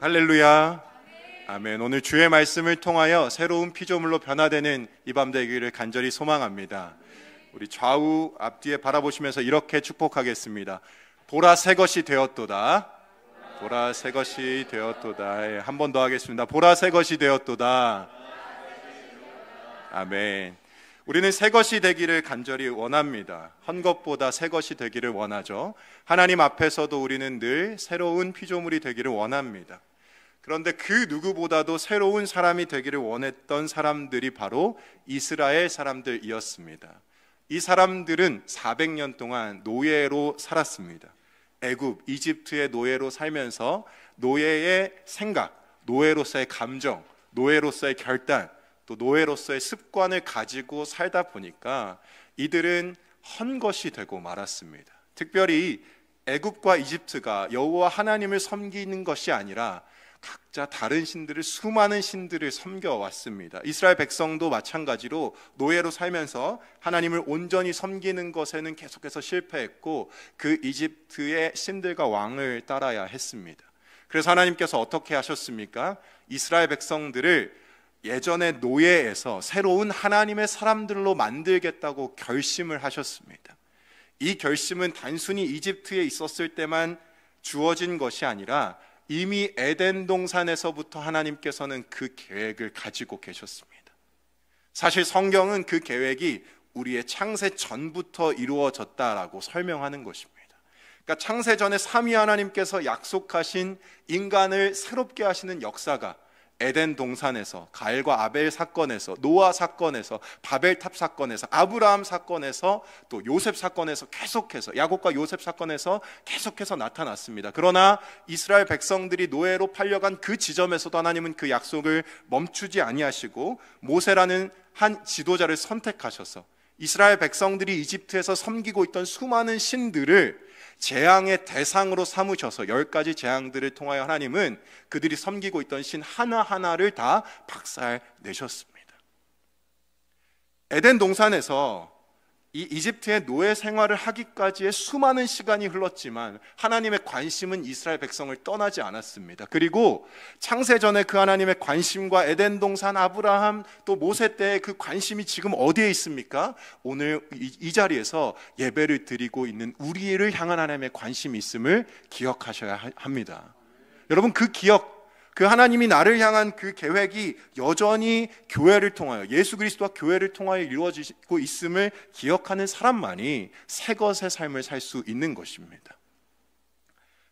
할렐루야. 아멘. 오늘 주의 말씀을 통하여 새로운 피조물로 변화되는 이 밤 되기를 간절히 소망합니다. 우리 좌우 앞뒤에 바라보시면서 이렇게 축복하겠습니다. 보라 새 것이 되었도다. 보라 새 것이 되었도다. 한 번 더 하겠습니다. 보라 새 것이 되었도다. 아멘. 우리는 새 것이 되기를 간절히 원합니다. 헌 것보다 새 것이 되기를 원하죠. 하나님 앞에서도 우리는 늘 새로운 피조물이 되기를 원합니다. 그런데 그 누구보다도 새로운 사람이 되기를 원했던 사람들이 바로 이스라엘 사람들이었습니다. 이 사람들은 400년 동안 노예로 살았습니다. 애굽, 이집트의 노예로 살면서 노예의 생각, 노예로서의 감정, 노예로서의 결단, 또 노예로서의 습관을 가지고 살다 보니까 이들은 헌 것이 되고 말았습니다. 특별히 애굽과 이집트가 여호와 하나님을 섬기는 것이 아니라 각자 다른 신들을, 수많은 신들을 섬겨왔습니다. 이스라엘 백성도 마찬가지로 노예로 살면서 하나님을 온전히 섬기는 것에는 계속해서 실패했고 그 이집트의 신들과 왕을 따라야 했습니다. 그래서 하나님께서 어떻게 하셨습니까? 이스라엘 백성들을 예전의 노예에서 새로운 하나님의 사람들로 만들겠다고 결심을 하셨습니다. 이 결심은 단순히 이집트에 있었을 때만 주어진 것이 아니라 이미 에덴 동산에서부터 하나님께서는 그 계획을 가지고 계셨습니다. 사실 성경은 그 계획이 우리의 창세 전부터 이루어졌다라고 설명하는 것입니다. 그러니까 창세 전에 삼위 하나님께서 약속하신 인간을 새롭게 하시는 역사가 에덴 동산에서, 가엘과 아벨 사건에서, 노아 사건에서, 바벨탑 사건에서, 아브라함 사건에서, 또 요셉 사건에서 계속해서, 야곱과 요셉 사건에서 계속해서 나타났습니다. 그러나 이스라엘 백성들이 노예로 팔려간 그 지점에서도 하나님은 그 약속을 멈추지 아니하시고 모세라는 한 지도자를 선택하셔서 이스라엘 백성들이 이집트에서 섬기고 있던 수많은 신들을 재앙의 대상으로 삼으셔서 10가지 재앙들을 통하여 하나님은 그들이 섬기고 있던 신 하나하나를 다 박살내셨습니다. 에덴 동산에서 이 이집트의 노예 생활을 하기까지의 수많은 시간이 흘렀지만 하나님의 관심은 이스라엘 백성을 떠나지 않았습니다. 그리고 창세전에 그 하나님의 관심과 에덴 동산, 아브라함, 또 모세 때의 그 관심이 지금 어디에 있습니까? 오늘 이 자리에서 예배를 드리고 있는 우리를 향한 하나님의 관심이 있음을 기억하셔야 합니다. 여러분, 그 기억, 그 하나님이 나를 향한 그 계획이 여전히 교회를 통하여, 예수 그리스도와 교회를 통하여 이루어지고 있음을 기억하는 사람만이 새 것의 삶을 살 수 있는 것입니다.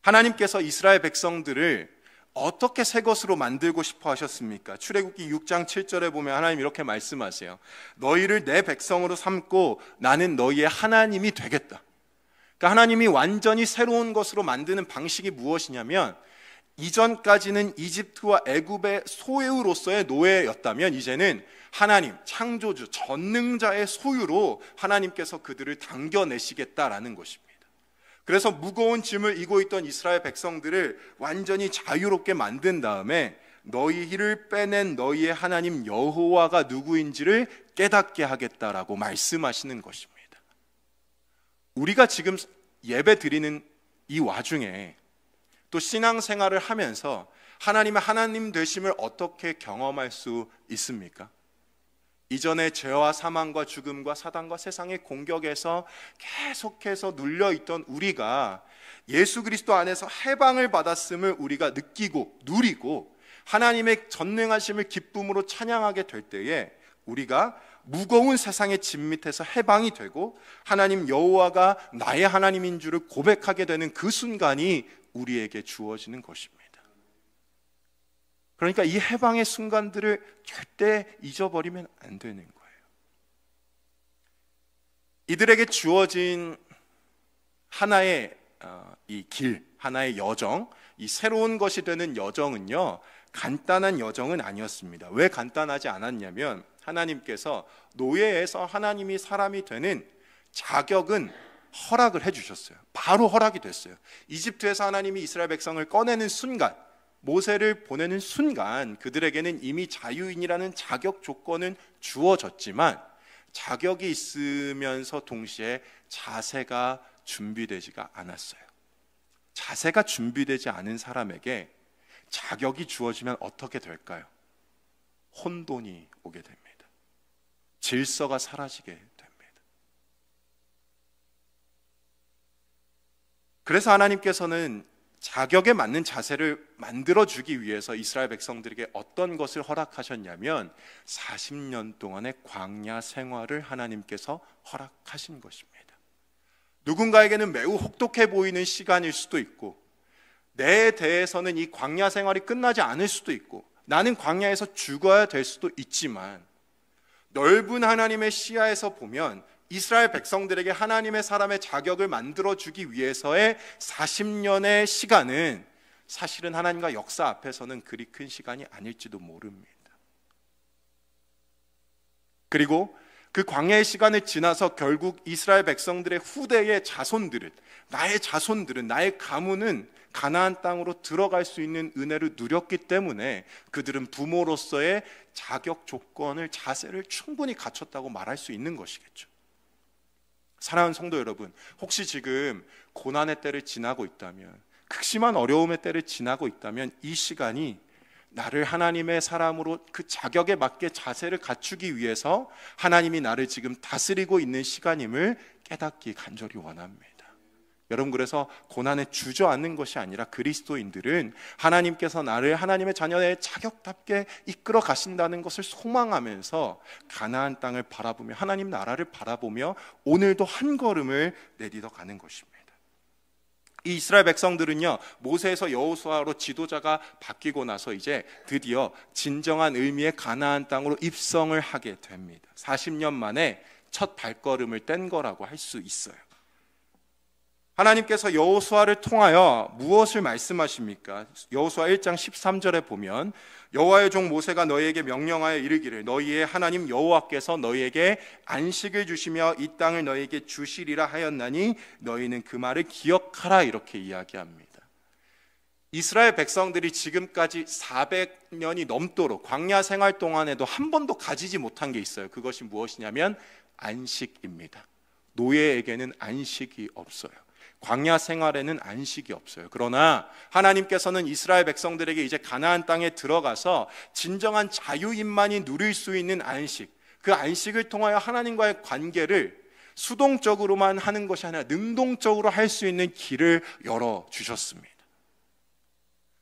하나님께서 이스라엘 백성들을 어떻게 새 것으로 만들고 싶어 하셨습니까? 출애굽기 6장 7절에 보면 하나님 이렇게 말씀하세요. 너희를 내 백성으로 삼고 나는 너희의 하나님이 되겠다. 그러니까 하나님이 완전히 새로운 것으로 만드는 방식이 무엇이냐면, 이전까지는 이집트와 애굽의 소유로서의 노예였다면 이제는 하나님, 창조주, 전능자의 소유로 하나님께서 그들을 당겨내시겠다라는 것입니다. 그래서 무거운 짐을 이고 있던 이스라엘 백성들을 완전히 자유롭게 만든 다음에 너희를 빼낸 너희의 하나님 여호와가 누구인지를 깨닫게 하겠다라고 말씀하시는 것입니다. 우리가 지금 예배 드리는 이 와중에 또 신앙생활을 하면서 하나님의 하나님 되심을 어떻게 경험할 수 있습니까? 이전에 죄와 사망과 죽음과 사단과 세상의 공격에서 계속해서 눌려있던 우리가 예수 그리스도 안에서 해방을 받았음을 우리가 느끼고 누리고 하나님의 전능하심을 기쁨으로 찬양하게 될 때에 우리가 무거운 세상의 짐 밑에서 해방이 되고 하나님 여호와가 나의 하나님인 줄을 고백하게 되는 그 순간이 우리에게 주어지는 것입니다. 그러니까 이 해방의 순간들을 절대 잊어버리면 안 되는 거예요. 이들에게 주어진 하나의 이 길, 하나의 여정, 이 새로운 것이 되는 여정은요, 간단한 여정은 아니었습니다. 왜 간단하지 않았냐면 하나님께서 노예에서 하나님이 사람이 되는 자격은 허락을 해주셨어요. 바로 허락이 됐어요. 이집트에서 하나님이 이스라엘 백성을 꺼내는 순간, 모세를 보내는 순간 그들에게는 이미 자유인이라는 자격 조건은 주어졌지만 자격이 있으면서 동시에 자세가 준비되지가 않았어요. 자세가 준비되지 않은 사람에게 자격이 주어지면 어떻게 될까요? 혼돈이 오게 됩니다. 질서가 사라지게 됩니다. 그래서 하나님께서는 자격에 맞는 자세를 만들어주기 위해서 이스라엘 백성들에게 어떤 것을 허락하셨냐면 40년 동안의 광야 생활을 하나님께서 허락하신 것입니다. 누군가에게는 매우 혹독해 보이는 시간일 수도 있고, 내에 대해서는 이 광야 생활이 끝나지 않을 수도 있고, 나는 광야에서 죽어야 될 수도 있지만, 넓은 하나님의 시야에서 보면 이스라엘 백성들에게 하나님의 사람의 자격을 만들어주기 위해서의 40년의 시간은 사실은 하나님과 역사 앞에서는 그리 큰 시간이 아닐지도 모릅니다. 그리고 그 광야의 시간을 지나서 결국 이스라엘 백성들의 후대의 자손들은, 나의 자손들은, 나의 가문은 가나안 땅으로 들어갈 수 있는 은혜를 누렸기 때문에 그들은 부모로서의 자격 조건을, 자세를 충분히 갖췄다고 말할 수 있는 것이겠죠. 사랑하는 성도 여러분, 혹시 지금 고난의 때를 지나고 있다면, 극심한 어려움의 때를 지나고 있다면, 이 시간이 나를 하나님의 사람으로 그 자격에 맞게 자세를 갖추기 위해서 하나님이 나를 지금 다스리고 있는 시간임을 깨닫기 간절히 원합니다. 여러분, 그래서 고난에 주저앉는 것이 아니라 그리스도인들은 하나님께서 나를 하나님의 자녀의 자격답게 이끌어 가신다는 것을 소망하면서 가나안 땅을 바라보며 하나님 나라를 바라보며 오늘도 한 걸음을 내딛어 가는 것입니다. 이 이스라엘 백성들은요, 모세에서 여호수아로 지도자가 바뀌고 나서 이제 드디어 진정한 의미의 가나안 땅으로 입성을 하게 됩니다. 40년 만에 첫 발걸음을 뗀 거라고 할 수 있어요. 하나님께서 여호수아를 통하여 무엇을 말씀하십니까? 여호수아 1장 13절에 보면 여호와의 종 모세가 너희에게 명령하여 이르기를 너희의 하나님 여호와께서 너희에게 안식을 주시며 이 땅을 너희에게 주시리라 하였나니 너희는 그 말을 기억하라, 이렇게 이야기합니다. 이스라엘 백성들이 지금까지 400년이 넘도록 광야 생활 동안에도 한 번도 가지지 못한 게 있어요. 그것이 무엇이냐면 안식입니다. 노예에게는 안식이 없어요. 광야 생활에는 안식이 없어요. 그러나 하나님께서는 이스라엘 백성들에게 이제 가나안 땅에 들어가서 진정한 자유인만이 누릴 수 있는 안식, 그 안식을 통하여 하나님과의 관계를 수동적으로만 하는 것이 아니라 능동적으로 할 수 있는 길을 열어주셨습니다.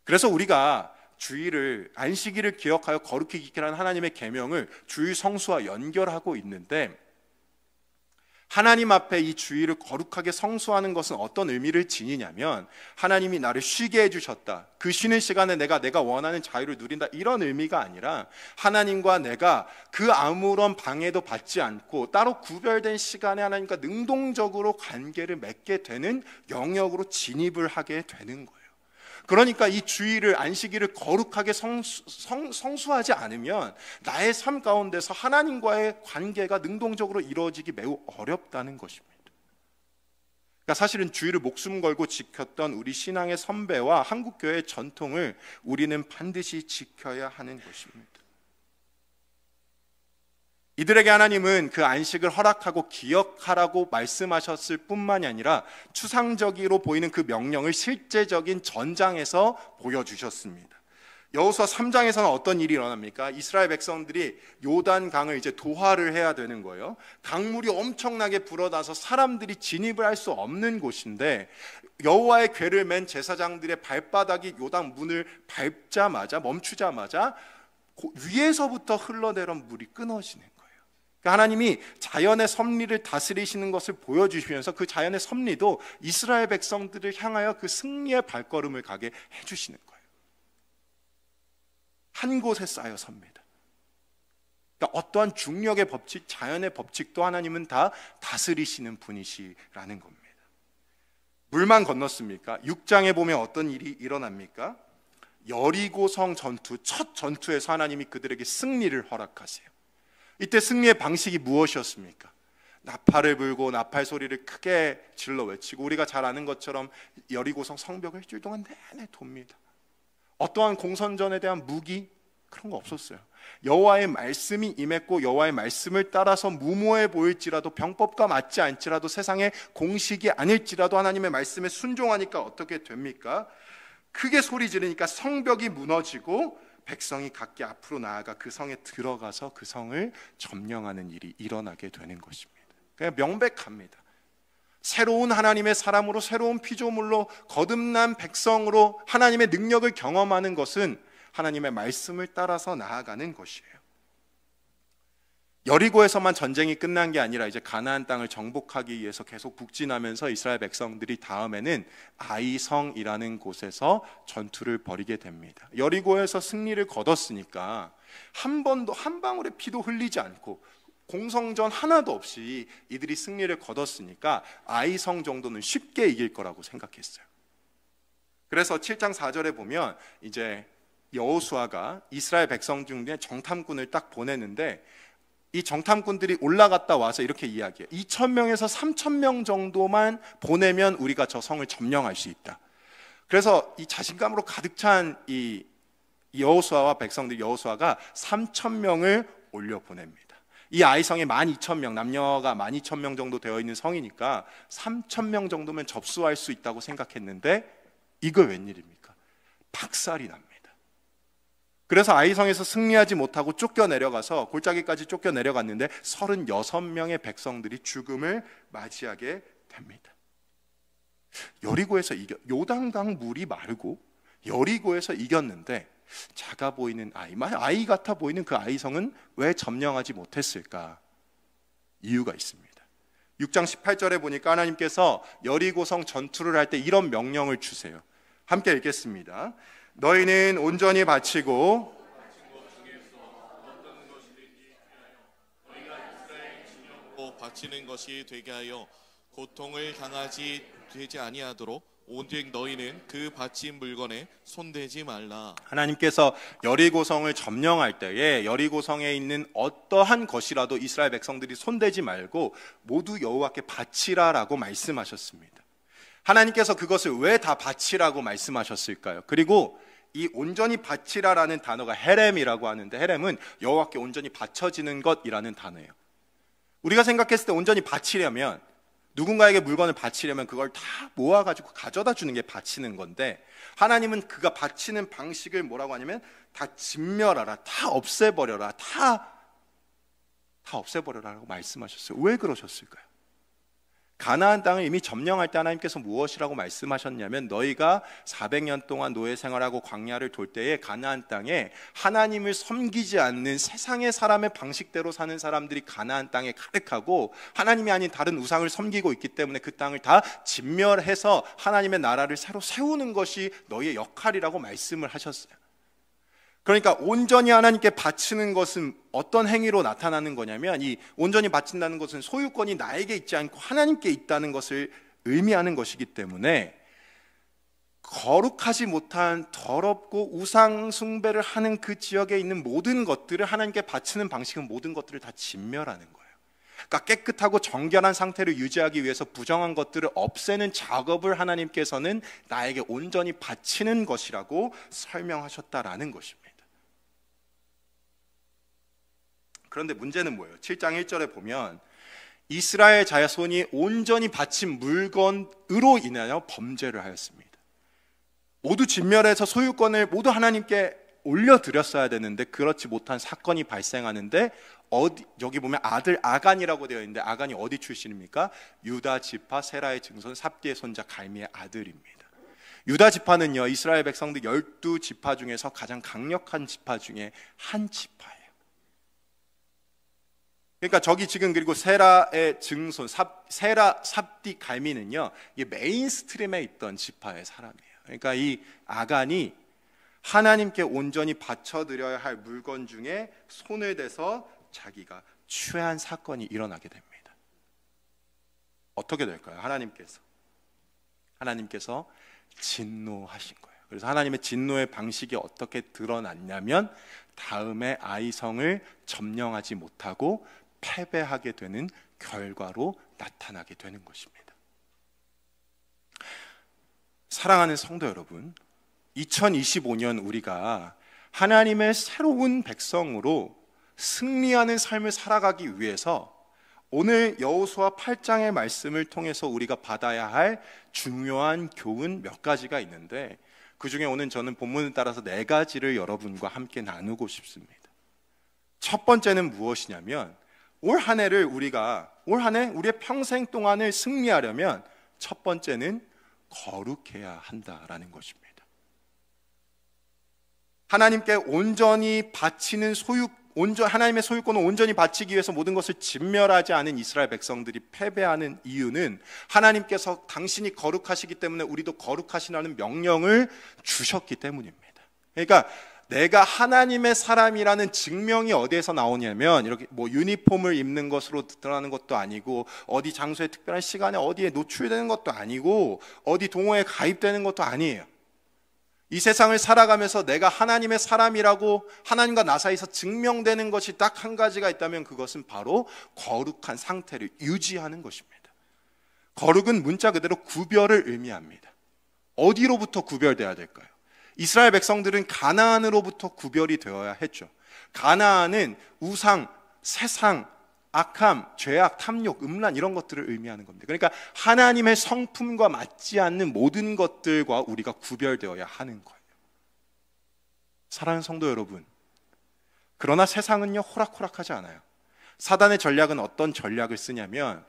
그래서 우리가 주일을, 안식일을 기억하여 거룩히 지키라는 하나님의 계명을 주일 성수와 연결하고 있는데, 하나님 앞에 이 주일을 거룩하게 성수하는 것은 어떤 의미를 지니냐면 하나님이 나를 쉬게 해주셨다, 그 쉬는 시간에 내가 원하는 자유를 누린다, 이런 의미가 아니라 하나님과 내가 그 아무런 방해도 받지 않고 따로 구별된 시간에 하나님과 능동적으로 관계를 맺게 되는 영역으로 진입을 하게 되는 거예요. 그러니까 이 주일을, 안식일을 거룩하게 성수하지 않으면 나의 삶 가운데서 하나님과의 관계가 능동적으로 이루어지기 매우 어렵다는 것입니다. 그러니까 사실은 주일을 목숨 걸고 지켰던 우리 신앙의 선배와 한국교회의 전통을 우리는 반드시 지켜야 하는 것입니다. 이들에게 하나님은 그 안식을 허락하고 기억하라고 말씀하셨을 뿐만이 아니라 추상적으로 보이는 그 명령을 실제적인 전장에서 보여주셨습니다. 여호수아 3장에서는 어떤 일이 일어납니까? 이스라엘 백성들이 요단강을 이제 도하를 해야 되는 거예요. 강물이 엄청나게 불어나서 사람들이 진입을 할 수 없는 곳인데 여호와의 궤를 맨 제사장들의 발바닥이 요단 문을 밟자마자, 멈추자마자 위에서부터 흘러내려온 물이 끊어지는 거예요. 하나님이 자연의 섭리를 다스리시는 것을 보여주시면서 그 자연의 섭리도 이스라엘 백성들을 향하여 그 승리의 발걸음을 가게 해주시는 거예요. 한 곳에 쌓여 섭니다. 그러니까 어떠한 중력의 법칙, 자연의 법칙도 하나님은 다 다스리시는 분이시라는 겁니다. 물만 건넜습니까? 6장에 보면 어떤 일이 일어납니까? 여리고성 전투, 첫 전투에서 하나님이 그들에게 승리를 허락하세요. 이때 승리의 방식이 무엇이었습니까? 나팔을 불고 나팔 소리를 크게 질러 외치고, 우리가 잘 아는 것처럼 여리고성 성벽을 일주일 동안 내내 돕니다. 어떠한 공선전에 대한 무기, 그런 거 없었어요. 여호와의 말씀이 임했고 여호와의 말씀을 따라서 무모해 보일지라도, 병법과 맞지 않지라도, 세상의 공식이 아닐지라도 하나님의 말씀에 순종하니까 어떻게 됩니까? 크게 소리 지르니까 성벽이 무너지고 백성이 각기 앞으로 나아가 그 성에 들어가서 그 성을 점령하는 일이 일어나게 되는 것입니다. 그냥 명백합니다. 새로운 하나님의 사람으로, 새로운 피조물로, 거듭난 백성으로 하나님의 능력을 경험하는 것은 하나님의 말씀을 따라서 나아가는 것이에요. 여리고에서만 전쟁이 끝난 게 아니라 이제 가나안 땅을 정복하기 위해서 계속 북진하면서 이스라엘 백성들이 다음에는 아이성이라는 곳에서 전투를 벌이게 됩니다. 여리고에서 승리를 거뒀으니까 한 번도 한 방울의 피도 흘리지 않고 공성전 하나도 없이 이들이 승리를 거뒀으니까 아이성 정도는 쉽게 이길 거라고 생각했어요. 그래서 7장 4절에 보면 이제 여호수아가 이스라엘 백성 중에 정탐꾼을 딱 보내는데 이 정탐꾼들이 올라갔다 와서 이렇게 이야기해요. 2,000명에서 3,000명 정도만 보내면 우리가 저 성을 점령할 수 있다. 그래서 이 자신감으로 가득 찬 이 여호수아와 백성들, 여호수아가 3,000명을 올려 보냅니다. 이 아이성에 12,000명, 남녀가 12,000명 정도 되어 있는 성이니까 3,000명 정도면 접수할 수 있다고 생각했는데 이거 웬일입니까? 박살이 납니다. 그래서 아이성에서 승리하지 못하고 쫓겨내려가서 골짜기까지 쫓겨내려갔는데 36명의 백성들이 죽음을 맞이하게 됩니다. 여리고에서 요단강 물이 마르고 여리고에서 이겼는데 작아 보이는 아이 같아 보이는 그 아이성은 왜 점령하지 못했을까? 이유가 있습니다. 6장 18절에 보니까 하나님께서 여리고성 전투를 할 때 이런 명령을 주세요. 함께 읽겠습니다. 너희는 온전히 바치고 바치는 것이 되게 하여 고통을 당하지 되지 아니하도록 오직 너희는 그 바친 물건에 손대지 말라. 하나님께서 여리고성을 점령할 때에 여리고성에 있는 어떠한 것이라도 이스라엘 백성들이 손대지 말고 모두 여호와께 바치라라고 말씀하셨습니다. 하나님께서 그것을 왜 다 바치라고 말씀하셨을까요? 그리고 이 온전히 바치라라는 단어가 헤렘이라고 하는데 헤렘은 여호와께 온전히 바쳐지는 것이라는 단어예요. 우리가 생각했을 때 온전히 바치려면 누군가에게 물건을 바치려면 그걸 다 모아가지고 가져다 주는 게 바치는 건데 하나님은 그가 바치는 방식을 뭐라고 하냐면 다 진멸하라, 다 없애버려라, 다 없애버려라라고 말씀하셨어요. 왜 그러셨을까요? 가나안 땅을 이미 점령할 때 하나님께서 무엇이라고 말씀하셨냐면 너희가 400년 동안 노예 생활하고 광야를 돌 때에 가나안 땅에 하나님을 섬기지 않는 세상의 사람의 방식대로 사는 사람들이 가나안 땅에 가득하고 하나님이 아닌 다른 우상을 섬기고 있기 때문에 그 땅을 다 진멸해서 하나님의 나라를 새로 세우는 것이 너희의 역할이라고 말씀을 하셨어요. 그러니까 온전히 하나님께 바치는 것은 어떤 행위로 나타나는 거냐면 이 온전히 바친다는 것은 소유권이 나에게 있지 않고 하나님께 있다는 것을 의미하는 것이기 때문에 거룩하지 못한 더럽고 우상 숭배를 하는 그 지역에 있는 모든 것들을 하나님께 바치는 방식은 모든 것들을 다 진멸하는 거예요. 그러니까 깨끗하고 정결한 상태를 유지하기 위해서 부정한 것들을 없애는 작업을 하나님께서는 나에게 온전히 바치는 것이라고 설명하셨다라는 것입니다. 그런데 문제는 뭐예요? 7장 1절에 보면 이스라엘 자손이 온전히 바친 물건으로 인하여 범죄를 하였습니다. 모두 진멸해서 소유권을 모두 하나님께 올려드렸어야 되는데 그렇지 못한 사건이 발생하는데 여기 보면 아들 아간이라고 되어 있는데 아간이 어디 출신입니까? 유다 지파 세라의 증손 삽디의 손자 갈미의 아들입니다. 유다 지파는요 이스라엘 백성들 12지파 중에서 가장 강력한 지파 중에 한 지파예요. 그러니까 저기 지금 그리고 세라의 증손 세라 삽디 갈미는요 이게 메인스트림에 있던 지파의 사람이에요. 그러니까 이 아간이 하나님께 온전히 바쳐드려야 할 물건 중에 손을 대서 자기가 취한 사건이 일어나게 됩니다. 어떻게 될까요? 하나님께서 진노하신 거예요. 그래서 하나님의 진노의 방식이 어떻게 드러났냐면 다음에 아이성을 점령하지 못하고 패배하게 되는 결과로 나타나게 되는 것입니다. 사랑하는 성도 여러분, 2025년 우리가 하나님의 새로운 백성으로 승리하는 삶을 살아가기 위해서 오늘 여호수아 8장의 말씀을 통해서 우리가 받아야 할 중요한 교훈 몇 가지가 있는데 그 중에 오늘 저는 본문을 따라서 4가지를 여러분과 함께 나누고 싶습니다. 첫 번째는 무엇이냐면 올 한 해 우리의 평생 동안을 승리하려면 첫 번째는 거룩해야 한다라는 것입니다. 하나님께 온전히 바치는 하나님의 소유권을 온전히 바치기 위해서 모든 것을 진멸하지 않은 이스라엘 백성들이 패배하는 이유는 하나님께서 당신이 거룩하시기 때문에 우리도 거룩하시라는 명령을 주셨기 때문입니다. 그러니까 내가 하나님의 사람이라는 증명이 어디에서 나오냐면 이렇게 뭐 유니폼을 입는 것으로 드러나는 것도 아니고 어디 장소에 특별한 시간에 어디에 노출되는 것도 아니고 어디 동호회에 가입되는 것도 아니에요. 이 세상을 살아가면서 내가 하나님의 사람이라고 하나님과 나 사이에서 증명되는 것이 딱 한 가지가 있다면 그것은 바로 거룩한 상태를 유지하는 것입니다. 거룩은 문자 그대로 구별을 의미합니다. 어디로부터 구별돼야 될까요? 이스라엘 백성들은 가나안으로부터 구별이 되어야 했죠. 가나안은 우상, 세상, 악함, 죄악, 탐욕, 음란 이런 것들을 의미하는 겁니다. 그러니까 하나님의 성품과 맞지 않는 모든 것들과 우리가 구별되어야 하는 거예요. 사랑하는 성도 여러분, 그러나 세상은요 호락호락하지 않아요. 사단의 전략은 어떤 전략을 쓰냐면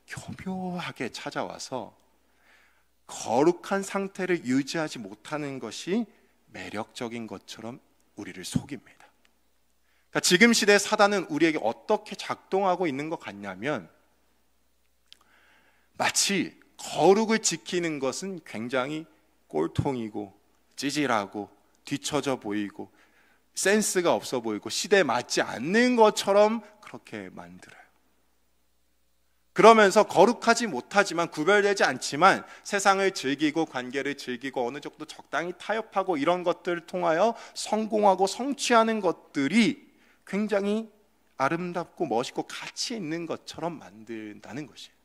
교묘하게 찾아와서 거룩한 상태를 유지하지 못하는 것이 매력적인 것처럼 우리를 속입니다. 그러니까 지금 시대의 사단은 우리에게 어떻게 작동하고 있는 것 같냐면 마치 거룩을 지키는 것은 굉장히 꼴통이고 찌질하고 뒤처져 보이고 센스가 없어 보이고 시대에 맞지 않는 것처럼 그렇게 만들어요. 그러면서 거룩하지 못하지만 구별되지 않지만 세상을 즐기고 관계를 즐기고 어느 정도 적당히 타협하고 이런 것들을 통하여 성공하고 성취하는 것들이 굉장히 아름답고 멋있고 가치 있는 것처럼 만든다는 것이에요.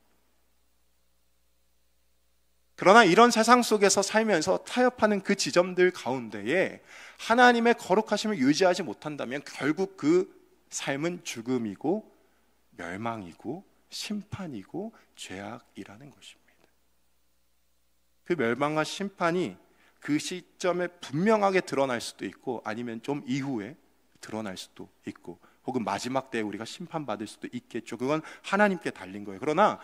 그러나 이런 세상 속에서 살면서 타협하는 그 지점들 가운데에 하나님의 거룩하심을 유지하지 못한다면 결국 그 삶은 죽음이고 멸망이고 심판이고 죄악이라는 것입니다. 그 멸망과 심판이 그 시점에 분명하게 드러날 수도 있고 아니면 좀 이후에 드러날 수도 있고 혹은 마지막 때에 우리가 심판받을 수도 있겠죠. 그건 하나님께 달린 거예요. 그러나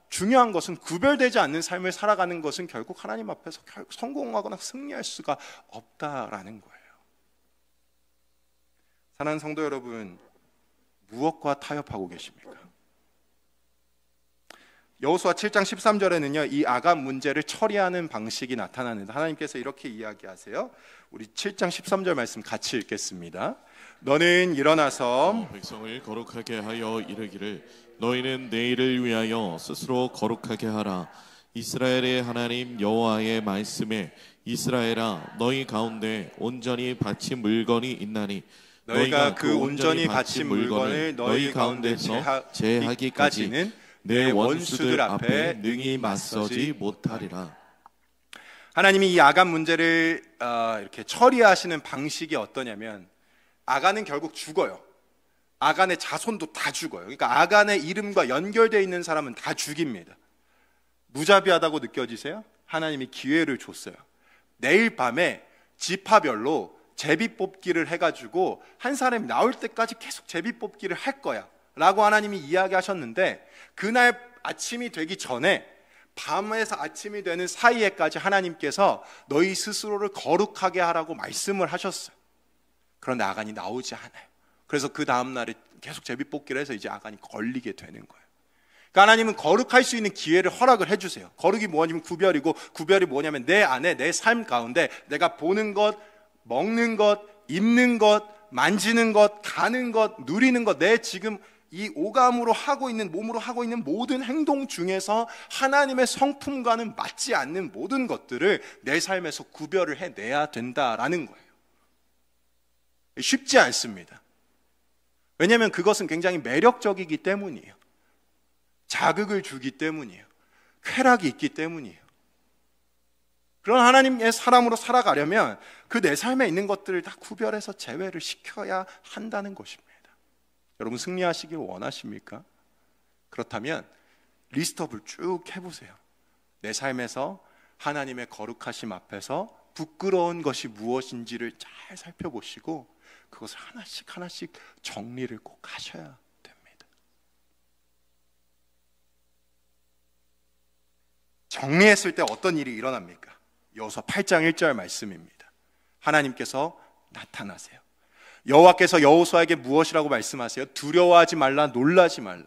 중요한 것은 구별되지 않는 삶을 살아가는 것은 결국 하나님 앞에서 성공하거나 승리할 수가 없다라는 거예요. 사랑하는 성도 여러분, 무엇과 타협하고 계십니까? 여호수아 7장 13절에는요 이 아간 문제를 처리하는 방식이 나타나는데 하나님께서 이렇게 이야기하세요. 우리 7장 13절 말씀 같이 읽겠습니다. 너는 일어나서 백성을 거룩하게 하여 이르기를 너희는 내일을 위하여 스스로 거룩하게 하라. 이스라엘의 하나님 여호와의 말씀에 이스라엘아 너희 가운데 온전히 바친 물건이 있나니 너희가 그 온전히 바친 물건을 너희 가운데서 제하기까지는 내 원수들 앞에 능히 맞서지 못하리라. 하나님이 이 아간 문제를 이렇게 처리하시는 방식이 어떠냐면 아간은 결국 죽어요. 아간의 자손도 다 죽어요. 그러니까 아간의 이름과 연결되어 있는 사람은 다 죽입니다. 무자비하다고 느껴지세요? 하나님이 기회를 줬어요. 내일 밤에 지파별로 제비뽑기를 해가지고 한 사람이 나올 때까지 계속 제비뽑기를 할 거야 라고 하나님이 이야기하셨는데 그날 아침이 되기 전에 밤에서 아침이 되는 사이에까지 하나님께서 너희 스스로를 거룩하게 하라고 말씀을 하셨어요. 그런데 아간이 나오지 않아요. 그래서 그 다음날에 계속 제비뽑기를 해서 이제 아간이 걸리게 되는 거예요. 그러니까 하나님은 거룩할 수 있는 기회를 허락을 해주세요. 거룩이 뭐냐면 구별이고 구별이 뭐냐면 내 안에 내 삶 가운데 내가 보는 것, 먹는 것, 입는 것, 만지는 것, 가는 것, 누리는 것, 내 지금 이 오감으로 하고 있는 몸으로 하고 있는 모든 행동 중에서 하나님의 성품과는 맞지 않는 모든 것들을 내 삶에서 구별을 해내야 된다라는 거예요. 쉽지 않습니다. 왜냐하면 그것은 굉장히 매력적이기 때문이에요. 자극을 주기 때문이에요. 쾌락이 있기 때문이에요. 그런 하나님의 사람으로 살아가려면 그 내 삶에 있는 것들을 다 구별해서 제외를 시켜야 한다는 것입니다. 여러분 승리하시길 원하십니까? 그렇다면 리스트업을 쭉 해보세요. 내 삶에서 하나님의 거룩하심 앞에서 부끄러운 것이 무엇인지를 잘 살펴보시고 그것을 하나씩 하나씩 정리를 꼭 하셔야 됩니다. 정리했을 때 어떤 일이 일어납니까? 여호수아 8장 1절 말씀입니다. 하나님께서 나타나세요. 여호와께서 여호수아에게 무엇이라고 말씀하세요? 두려워하지 말라, 놀라지 말라.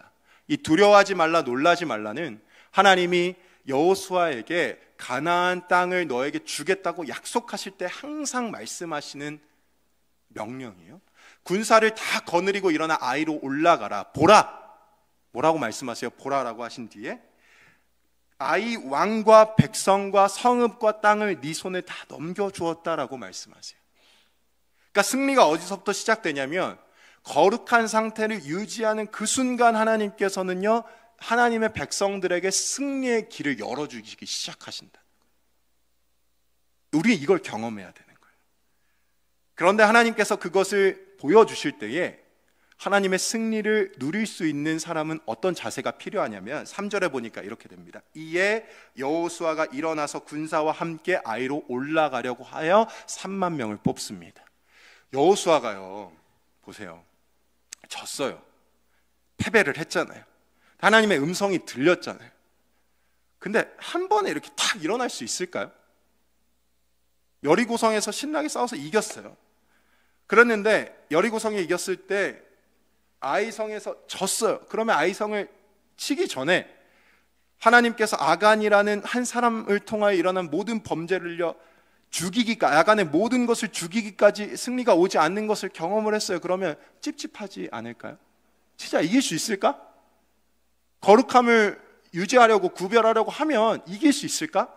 이 두려워하지 말라, 놀라지 말라는 하나님이 여호수아에게 가나안 땅을 너에게 주겠다고 약속하실 때 항상 말씀하시는 명령이에요. 군사를 다 거느리고 일어나 아이로 올라가라. 보라. 뭐라고 말씀하세요? 보라라고 하신 뒤에 아이 왕과 백성과 성읍과 땅을 네 손에 다 넘겨주었다라고 말씀하세요. 그러니까 승리가 어디서부터 시작되냐면 거룩한 상태를 유지하는 그 순간 하나님께서는요, 하나님의 백성들에게 승리의 길을 열어주기 시작하신다. 우리 이걸 경험해야 되는 거예요. 그런데 하나님께서 그것을 보여주실 때에 하나님의 승리를 누릴 수 있는 사람은 어떤 자세가 필요하냐면 3절에 보니까 이렇게 됩니다. 이에 여호수아가 일어나서 군사와 함께 아이로 올라가려고 하여 3만 명을 뽑습니다. 여호수아가요, 보세요, 졌어요. 패배를 했잖아요. 하나님의 음성이 들렸잖아요. 근데 한 번에 이렇게 탁 일어날 수 있을까요? 여리고성에서 신나게 싸워서 이겼어요. 그랬는데 여리고성에 이겼을 때 아이성에서 졌어요. 그러면 아이성을 치기 전에 하나님께서 아간이라는 한 사람을 통하여 일어난 모든 범죄를요 죽이기까지, 아간의 모든 것을 죽이기까지 승리가 오지 않는 것을 경험을 했어요. 그러면 찝찝하지 않을까요? 진짜 이길 수 있을까? 거룩함을 유지하려고 구별하려고 하면 이길 수 있을까?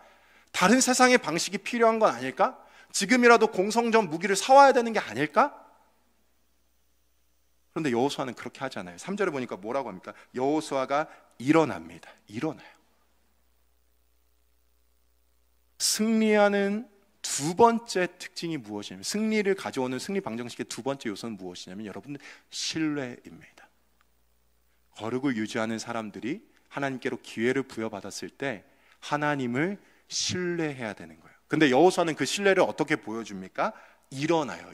다른 세상의 방식이 필요한 건 아닐까? 지금이라도 공성전 무기를 사와야 되는 게 아닐까? 그런데 여호수아는 그렇게 하지 않아요. 3절에 보니까 뭐라고 합니까? 여호수아가 일어납니다. 일어나요. 승리하는 두 번째 특징이 무엇이냐면, 승리를 가져오는 승리 방정식의 두 번째 요소는 무엇이냐면 여러분들 신뢰입니다. 거룩을 유지하는 사람들이 하나님께로 기회를 부여받았을 때 하나님을 신뢰해야 되는 거예요. 근데 여호수아는 그 신뢰를 어떻게 보여줍니까? 일어나요.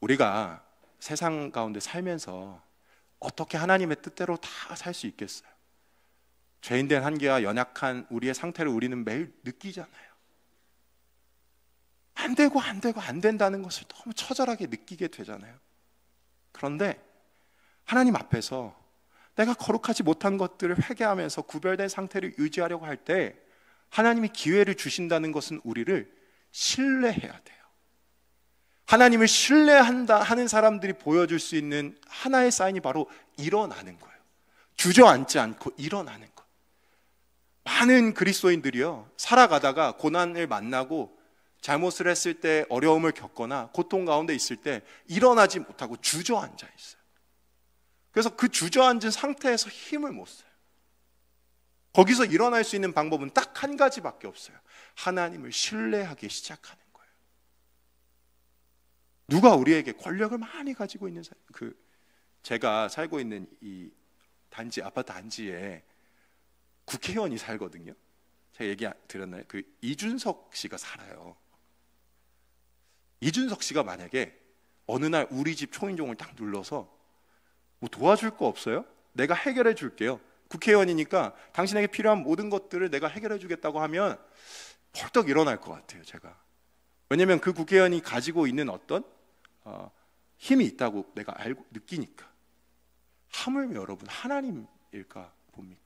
우리가 세상 가운데 살면서 어떻게 하나님의 뜻대로 다 살 수 있겠어요? 죄인된 한계와 연약한 우리의 상태를 우리는 매일 느끼잖아요. 안 된다는 것을 너무 처절하게 느끼게 되잖아요. 그런데 하나님 앞에서 내가 거룩하지 못한 것들을 회개하면서 구별된 상태를 유지하려고 할 때 하나님이 기회를 주신다는 것은 우리를 신뢰해야 돼요. 하나님을 신뢰한다 하는 사람들이 보여줄 수 있는 하나의 사인이 바로 일어나는 거예요. 주저앉지 않고 일어나는 것. 많은 그리스도인들이요, 살아가다가 고난을 만나고 잘못을 했을 때 어려움을 겪거나 고통 가운데 있을 때 일어나지 못하고 주저앉아 있어요. 그래서 그 주저앉은 상태에서 힘을 못 써요. 거기서 일어날 수 있는 방법은 딱 한 가지밖에 없어요. 하나님을 신뢰하기 시작하는 거예요. 누가 우리에게 권력을 많이 가지고 있는 사람, 제가 살고 있는 이 단지, 아파트 단지에 국회의원이 살거든요. 제가 얘기 드렸나요? 이준석 씨가 살아요. 이준석 씨가 만약에 어느 날 우리 집 초인종을 딱 눌러서 뭐 도와줄 거 없어요? 내가 해결해 줄게요. 국회의원이니까 당신에게 필요한 모든 것들을 내가 해결해 주겠다고 하면 벌떡 일어날 것 같아요, 제가. 왜냐하면 그 국회의원이 가지고 있는 어떤 힘이 있다고 내가 알고 느끼니까. 하물며 여러분, 하나님일까 봅니까?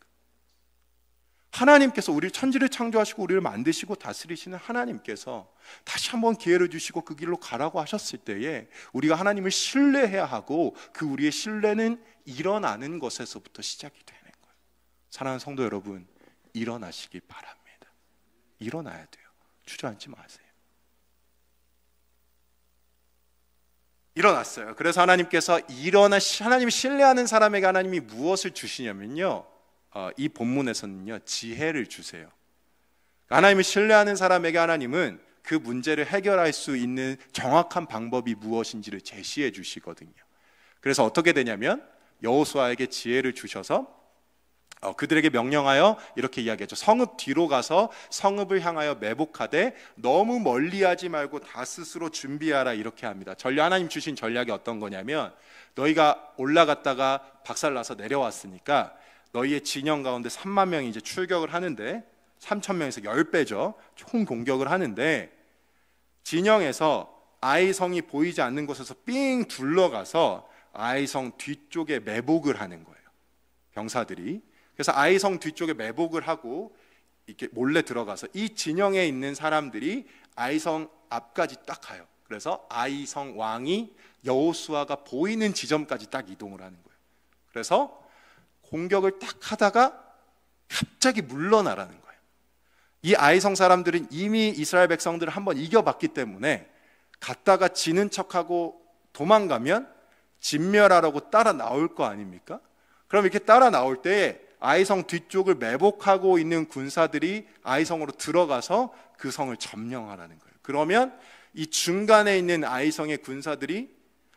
하나님께서 우리를 천지를 창조하시고 우리를 만드시고 다스리시는 하나님께서 다시 한번 기회를 주시고 그 길로 가라고 하셨을 때에 우리가 하나님을 신뢰해야 하고, 그 우리의 신뢰는 일어나는 것에서부터 시작이 되는 거예요. 사랑하는 성도 여러분, 일어나시기 바랍니다. 일어나야 돼요. 주저앉지 마세요. 일어났어요. 그래서 하나님께서 하나님을 신뢰하는 사람에게 하나님이 무엇을 주시냐면요, 이 본문에서는요, 지혜를 주세요. 하나님을 신뢰하는 사람에게 하나님은 그 문제를 해결할 수 있는 정확한 방법이 무엇인지를 제시해 주시거든요. 그래서 어떻게 되냐면 여호수아에게 지혜를 주셔서 그들에게 명령하여 이렇게 이야기하죠. 성읍 뒤로 가서 성읍을 향하여 매복하되 너무 멀리하지 말고 다 스스로 준비하라 이렇게 합니다. 하나님 주신 전략이 어떤 거냐면 너희가 올라갔다가 박살나서 내려왔으니까 너희의 진영 가운데 3만 명이 이제 출격을 하는데 3천 명에서 10배죠. 총 공격을 하는데 진영에서 아이성이 보이지 않는 곳에서 삥 둘러가서 아이성 뒤쪽에 매복을 하는 거예요. 병사들이. 그래서 아이성 뒤쪽에 매복을 하고 이렇게 몰래 들어가서 이 진영에 있는 사람들이 아이성 앞까지 딱 가요. 그래서 아이성 왕이 여호수아가 보이는 지점까지 딱 이동을 하는 거예요. 그래서 공격을 딱 하다가 갑자기 물러나라는 거예요. 이 아이성 사람들은 이미 이스라엘 백성들을 한번 이겨봤기 때문에 갔다가 지는 척하고 도망가면 진멸하라고 따라 나올 거 아닙니까? 그럼 이렇게 따라 나올 때 아이성 뒤쪽을 매복하고 있는 군사들이 아이성으로 들어가서 그 성을 점령하라는 거예요. 그러면 이 중간에 있는 아이성의 군사들이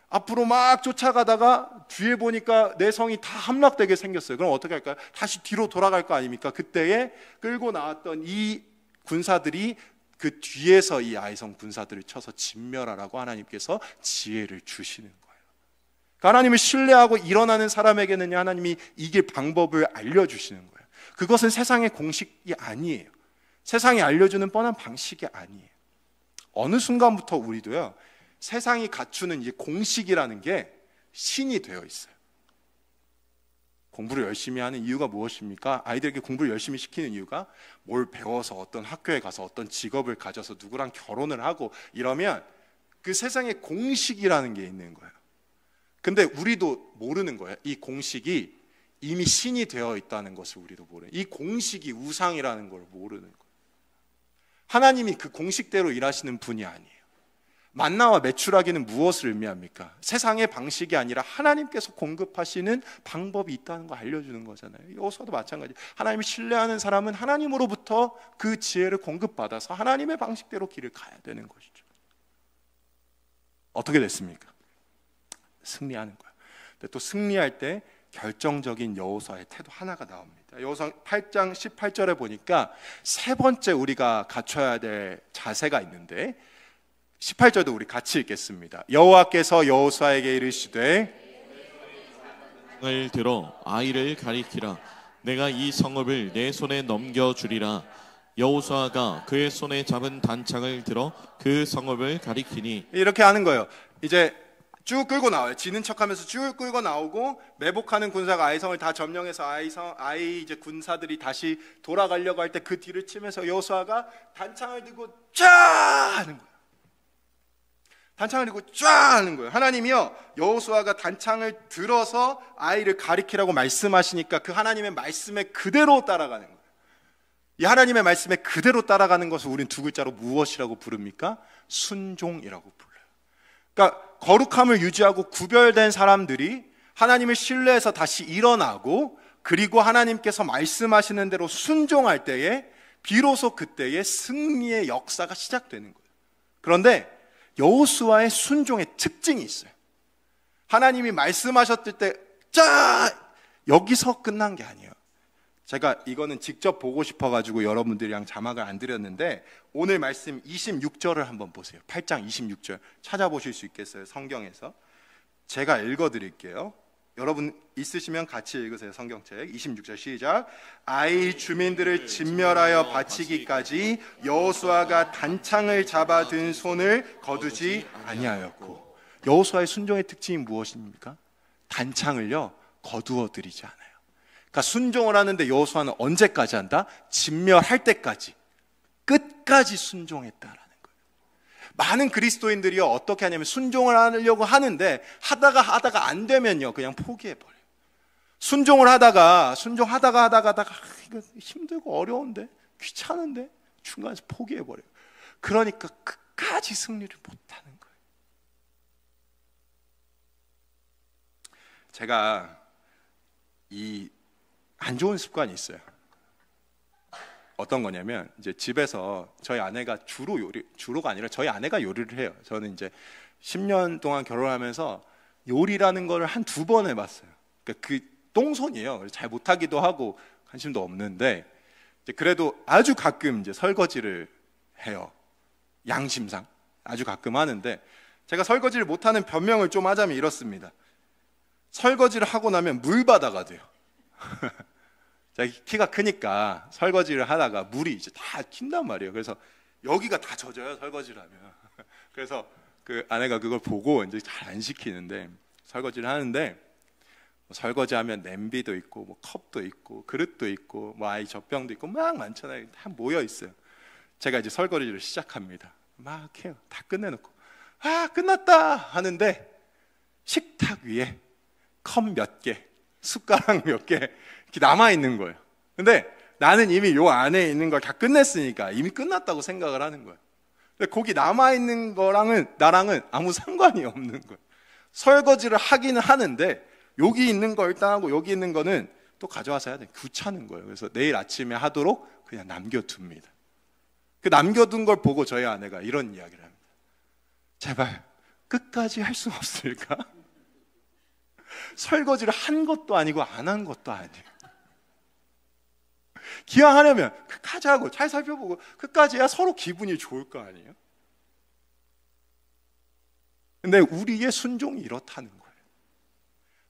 앞으로 막 쫓아가다가 뒤에 보니까 내 성이 다 함락되게 생겼어요. 그럼 어떻게 할까요? 다시 뒤로 돌아갈 거 아닙니까? 그때에 끌고 나왔던 이 군사들이 그 뒤에서 이 아이성 군사들을 쳐서 진멸하라고 하나님께서 지혜를 주시는 거예요. 하나님을 신뢰하고 일어나는 사람에게는 하나님이 이길 방법을 알려주시는 거예요. 그것은 세상의 공식이 아니에요. 세상이 알려주는 뻔한 방식이 아니에요. 어느 순간부터 우리도요, 세상이 갖추는 이 공식이라는 게 신이 되어 있어요. 공부를 열심히 하는 이유가 무엇입니까? 아이들에게 공부를 열심히 시키는 이유가 뭘 배워서 어떤 학교에 가서 어떤 직업을 가져서 누구랑 결혼을 하고 이러면 그 세상에 공식이라는 게 있는 거예요. 근데 우리도 모르는 거예요. 이 공식이 이미 신이 되어 있다는 것을 우리도 모르는, 이 공식이 우상이라는 걸 모르는 거예요. 하나님이 그 공식대로 일하시는 분이 아니에요. 만나와 메추라기는 무엇을 의미합니까? 세상의 방식이 아니라 하나님께서 공급하시는 방법이 있다는 거 알려주는 거잖아요. 여호수아도 마찬가지. 하나님을 신뢰하는 사람은 하나님으로부터 그 지혜를 공급받아서 하나님의 방식대로 길을 가야 되는 것이죠. 어떻게 됐습니까? 승리하는 거예요. 근데 또 승리할 때 결정적인 여호수아의 태도 하나가 나옵니다. 여호수아 8장 18절에 보니까 세 번째 우리가 갖춰야 될 자세가 있는데 18절도 우리 같이 읽겠습니다. 여호와께서 여호수아에게 이르시되 을 들어 아이를 가리키라. 내가 이 성읍을 내 손에 넘겨주리라. 여호수아가 그의 손에 잡은 단창을 들어 그 성읍을 가리키니. 이렇게 하는 거예요. 이제 쭉 끌고 나와요. 지는 척하면서 쭉 끌고 나오고 매복하는 군사가 아이성을 다 점령해서 아이 이제 군사들이 다시 돌아가려고 할 때 그 뒤를 치면서 여호수아가 단창을 들고 쫙 하는 거예요. 단창을 들고 쫙 하는 거예요. 하나님이요, 여호수아가 단창을 들어서 아이를 가리키라고 말씀하시니까 그 하나님의 말씀에 그대로 따라가는 거예요. 이 하나님의 말씀에 그대로 따라가는 것을 우리는 두 글자로 무엇이라고 부릅니까? 순종이라고 불러요. 그러니까 거룩함을 유지하고 구별된 사람들이 하나님을 신뢰해서 다시 일어나고 그리고 하나님께서 말씀하시는 대로 순종할 때에 비로소 그때의 승리의 역사가 시작되는 거예요. 그런데 여호수아의 순종의 특징이 있어요. 하나님이 말씀하셨을 때 여기서 끝난 게 아니에요. 제가 이거는 직접 보고 싶어가지고 여러분들이랑 자막을 안 드렸는데 오늘 말씀 26절을 한번 보세요. 8장 26절 찾아보실 수 있겠어요? 성경에서 제가 읽어드릴게요. 여러분 있으시면 같이 읽으세요. 성경책 26절 시작. 아이 주민들을 진멸하여 바치기까지 여호수아가 단창을 잡아 든 손을 거두지 아니하였고. 여호수아의 순종의 특징이 무엇입니까? 단창을요 거두어 드리지 않아요. 그러니까 순종을 하는데 여호수아는 언제까지 한다? 진멸할 때까지 끝까지 순종했다라는 거예요. 많은 그리스도인들이요 어떻게 하냐면 순종을 하려고 하는데 하다가 안 되면요 그냥 포기해버려요. 순종을 하다가 이거 힘들고 어려운데 귀찮은데 중간에서 포기해버려요. 그러니까 끝까지 승리를 못하는 거예요. 제가 이 안 좋은 습관이 있어요. 어떤 거냐면 이제 집에서 저희 아내가 주로가 아니라 저희 아내가 요리를 해요. 저는 이제 10년 동안 결혼하면서 요리라는 걸 한 2번 해봤어요. 그러니까 그 똥손이에요. 그래서 잘 못하기도 하고 관심도 없는데 이제 그래도 아주 가끔 이제 설거지를 해요. 양심상 아주 가끔 하는데 제가 설거지를 못하는 변명을 좀 하자면 이렇습니다. 설거지를 하고 나면 물바다가 돼요. 제가 키가 크니까 설거지를 하다가 물이 이제 다 튄단 말이에요. 그래서 여기가 다 젖어요, 설거지를 하면. 그래서 그 아내가 그걸 보고 이제 잘 안 시키는데 설거지를 하는데 설거지하면 냄비도 있고 뭐 컵도 있고 그릇도 있고 뭐 아이 젖병도 있고 막 많잖아요. 다 모여 있어요. 제가 이제 설거지를 시작합니다. 막 해요. 다 끝내놓고 끝났다 하는데 식탁 위에 컵 몇 개, 숟가락 몇 개 이렇게 남아 있는 거예요. 근데 나는 이미 요 안에 있는 걸 다 끝냈으니까 이미 끝났다고 생각을 하는 거예요. 근데 거기 남아 있는 거랑은 나랑은 아무 상관이 없는 거예요. 설거지를 하기는 하는데 여기 있는 거 일단 하고 여기 있는 거는 또 가져와서 해야 돼. 귀찮은 거예요. 그래서 내일 아침에 하도록 그냥 남겨둡니다. 그 남겨둔 걸 보고 저희 아내가 이런 이야기를 합니다. 제발 끝까지 할 수 없을까? 설거지를 한 것도 아니고 안 한 것도 아니에요. 기왕 하려면 끝까지 하고 잘 살펴보고 끝까지 해야 서로 기분이 좋을 거 아니에요? 근데 우리의 순종이 이렇다는 거예요.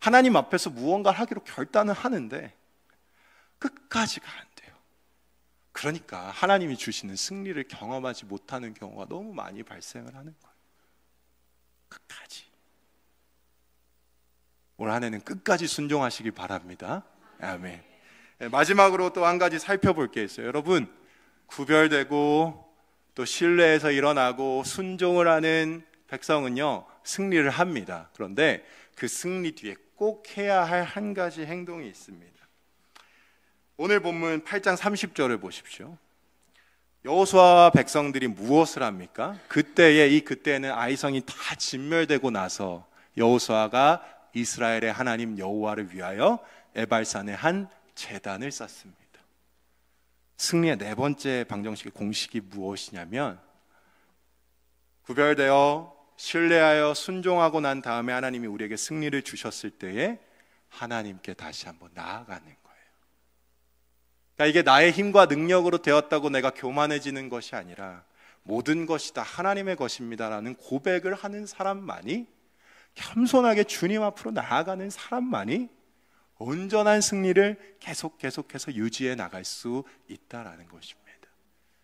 하나님 앞에서 무언가를 하기로 결단을 하는데 끝까지가 안 돼요. 그러니까 하나님이 주시는 승리를 경험하지 못하는 경우가 너무 많이 발생을 하는 거예요. 끝까지. 올 한 해는 끝까지 순종하시길 바랍니다. 아멘. 마지막으로 또 한 가지 살펴볼 게 있어요. 여러분, 구별되고 또 신뢰에서 일어나고 순종을 하는 백성은요, 승리를 합니다. 그런데 그 승리 뒤에 꼭 해야 할 한 가지 행동이 있습니다. 오늘 본문 8장 30절을 보십시오. 여호수아와 백성들이 무엇을 합니까? 그때에는 아이성이 다 진멸되고 나서 여호수아가 이스라엘의 하나님 여호와를 위하여 에발산에 한 제단을 쌓습니다. 승리의 네 번째 방정식의 공식이 무엇이냐면 구별되어 신뢰하여 순종하고 난 다음에 하나님이 우리에게 승리를 주셨을 때에 하나님께 다시 한번 나아가는 거예요. 그러니까 이게 나의 힘과 능력으로 되었다고 내가 교만해지는 것이 아니라 모든 것이 다 하나님의 것입니다라는 고백을 하는 사람만이, 겸손하게 주님 앞으로 나아가는 사람만이 온전한 승리를 계속해서 유지해 나갈 수 있다라는 것입니다.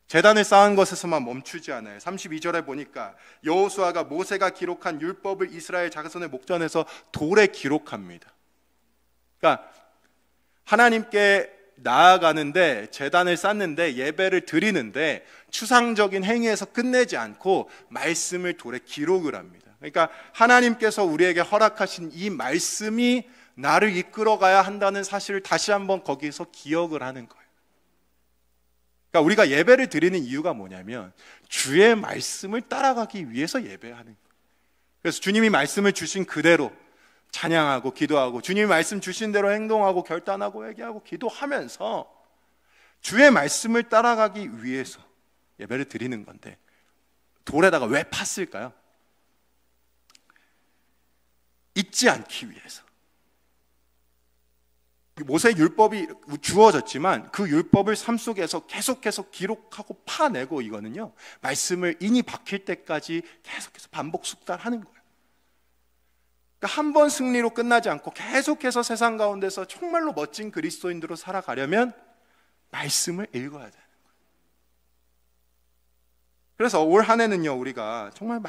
제단을 쌓은 것에서만 멈추지 않아요. 32절에 보니까 여호수아가 모세가 기록한 율법을 이스라엘 자손의 목전에서 돌에 기록합니다. 그러니까 하나님께 나아가는데, 제단을 쌓는데, 예배를 드리는데 추상적인 행위에서 끝내지 않고 말씀을 돌에 기록을 합니다. 그러니까 하나님께서 우리에게 허락하신 이 말씀이 나를 이끌어가야 한다는 사실을 다시 한번 거기서 기억을 하는 거예요. 그러니까 우리가 예배를 드리는 이유가 뭐냐면 주의 말씀을 따라가기 위해서 예배하는 거예요. 그래서 주님이 말씀을 주신 그대로 찬양하고 기도하고, 주님이 말씀 주신 대로 행동하고 결단하고 회개하고 기도하면서 주의 말씀을 따라가기 위해서 예배를 드리는 건데, 돌에다가 왜 팠을까요? 잊지 않기 위해서. 모세의 율법이 주어졌지만 그 율법을 삶 속에서 계속해서 기록하고 파내고, 이거는요 말씀을 인이 박힐 때까지 계속해서 반복 숙달하는 거예요. 그러니까 한 번 승리로 끝나지 않고 계속해서 세상 가운데서 정말로 멋진 그리스도인으로 살아가려면 말씀을 읽어야 되는 거예요. 그래서 올 한 해는요 우리가 정말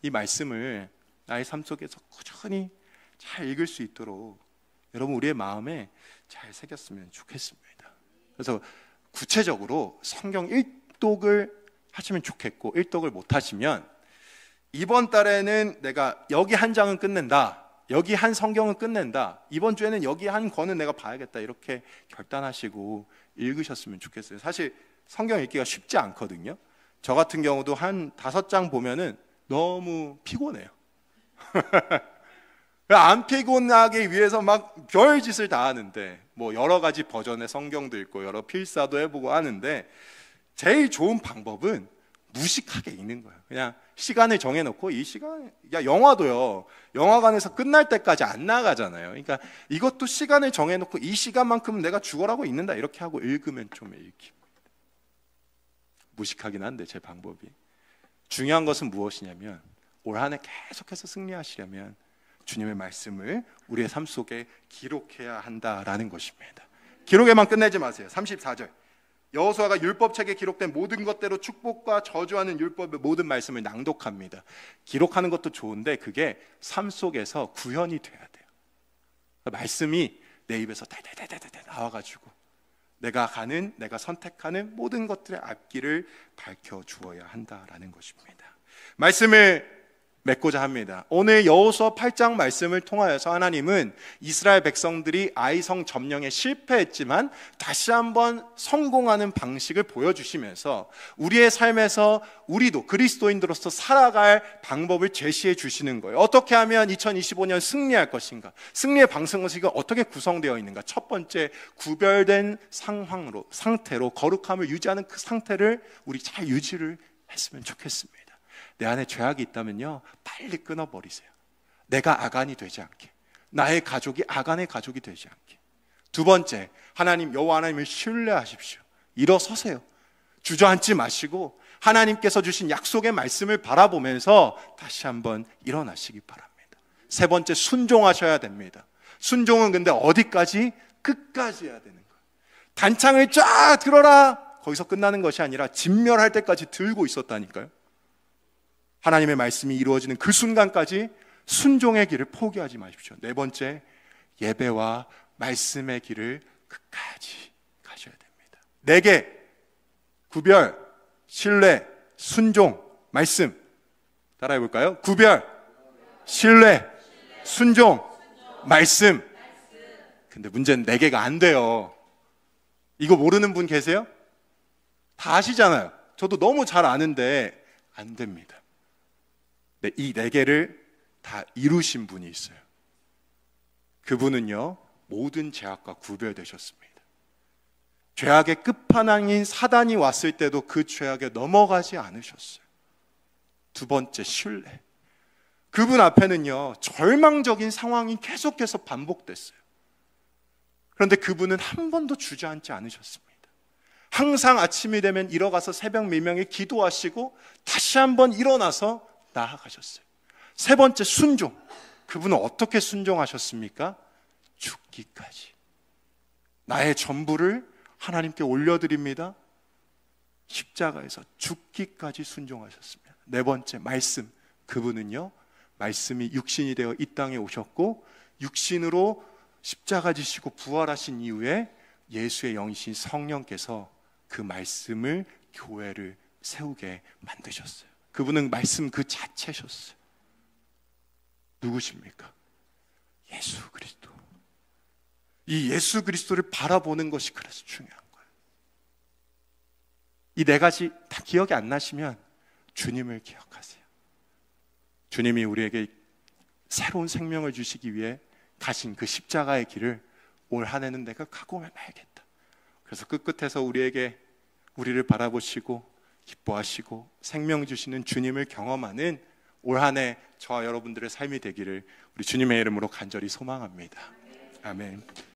이 말씀을 나의 삶 속에서 꾸준히 잘 읽을 수 있도록 여러분 우리의 마음에 잘 새겼으면 좋겠습니다. 그래서 구체적으로 성경 1독을 하시면 좋겠고, 1독을 못 하시면 이번 달에는 내가 여기 한 장은 끝낸다, 여기 한 성경은 끝낸다, 이번 주에는 여기 한 권은 내가 봐야겠다, 이렇게 결단하시고 읽으셨으면 좋겠어요. 사실 성경 읽기가 쉽지 않거든요. 저 같은 경우도 한 5장 보면은 너무 피곤해요. 안 피곤하기 위해서 막 별짓을 다 하는데, 뭐 여러 가지 버전의 성경도 있고 여러 필사도 해보고 하는데, 제일 좋은 방법은 무식하게 읽는 거예요. 그냥 시간을 정해놓고 이 시간, 야 영화도요, 영화관에서 끝날 때까지 안 나가잖아요. 그러니까 이것도 시간을 정해놓고 이 시간만큼은 내가 죽어라고 읽는다 이렇게 하고 읽으면 좀 읽힙니다. 무식하긴 한데 제 방법이. 중요한 것은 무엇이냐면 올 한 해 계속해서 승리하시려면 주님의 말씀을 우리의 삶 속에 기록해야 한다라는 것입니다. 기록에만 끝내지 마세요. 34절 여호수아가 율법책에 기록된 모든 것대로 축복과 저주하는 율법의 모든 말씀을 낭독합니다. 기록하는 것도 좋은데 그게 삶 속에서 구현이 돼야 돼요. 말씀이 내 입에서 달달달달달 나와가지고 내가 선택하는 모든 것들의 앞길을 밝혀주어야 한다라는 것입니다. 말씀을 맺고자 합니다. 오늘 여호수아 8장 말씀을 통하여서 하나님은 이스라엘 백성들이 아이성 점령에 실패했지만 다시 한번 성공하는 방식을 보여주시면서 우리의 삶에서 우리도 그리스도인들로서 살아갈 방법을 제시해 주시는 거예요. 어떻게 하면 2025년 승리할 것인가? 승리의 방식은 어떻게 구성되어 있는가? 첫 번째, 구별된 상태로 거룩함을 유지하는 그 상태를 우리 잘 유지를 했으면 좋겠습니다. 내 안에 죄악이 있다면요, 빨리 끊어버리세요. 내가 아간이 되지 않게, 나의 가족이 아간의 가족이 되지 않게. 두 번째, 하나님 여호와 하나님을 신뢰하십시오. 일어서세요. 주저앉지 마시고 하나님께서 주신 약속의 말씀을 바라보면서 다시 한번 일어나시기 바랍니다. 세 번째, 순종하셔야 됩니다. 순종은 근데 어디까지? 끝까지 해야 되는 거예요. 단창을 쫙 들어라, 거기서 끝나는 것이 아니라 진멸할 때까지 들고 있었다니까요. 하나님의 말씀이 이루어지는 그 순간까지 순종의 길을 포기하지 마십시오. 네 번째, 예배와 말씀의 길을 끝까지 가셔야 됩니다. 4개, 구별, 신뢰, 순종, 말씀. 따라해 볼까요? 구별, 신뢰, 순종, 말씀. 근데 문제는 4개가 안 돼요. 이거 모르는 분 계세요? 다 아시잖아요. 저도 너무 잘 아는데 안 됩니다. 네, 이 4개를 다 이루신 분이 있어요. 그분은요, 모든 죄악과 구별되셨습니다. 죄악의 끝판왕인 사단이 왔을 때도 그 죄악에 넘어가지 않으셨어요. 두 번째, 신뢰. 그분 앞에는요, 절망적인 상황이 계속해서 반복됐어요. 그런데 그분은 한 번도 주저앉지 않으셨습니다. 항상 아침이 되면 일어가서 새벽 밀명에 기도하시고 다시 한번 일어나서 나아가셨어요. 세 번째, 순종. 그분은 어떻게 순종하셨습니까? 죽기까지. 나의 전부를 하나님께 올려드립니다. 십자가에서 죽기까지 순종하셨습니다. 네 번째, 말씀. 그분은요, 말씀이 육신이 되어 이 땅에 오셨고 육신으로 십자가 지시고 부활하신 이후에 예수의 영이신 성령께서 그 말씀을 교회를 세우게 만드셨어요. 그분은 말씀 그 자체셨어요. 누구십니까? 예수 그리스도. 이 예수 그리스도를 바라보는 것이 그래서 중요한 거예요. 이 4가지 다 기억이 안 나시면 주님을 기억하세요. 주님이 우리에게 새로운 생명을 주시기 위해 가신 그 십자가의 길을 올 한 해는 내가 각오해봐야겠다. 그래서 끝끝에서 우리를 바라보시고 기뻐하시고 생명 주시는 주님을 경험하는 올 한 해 저와 여러분들의 삶이 되기를 우리 주님의 이름으로 간절히 소망합니다. 아멘.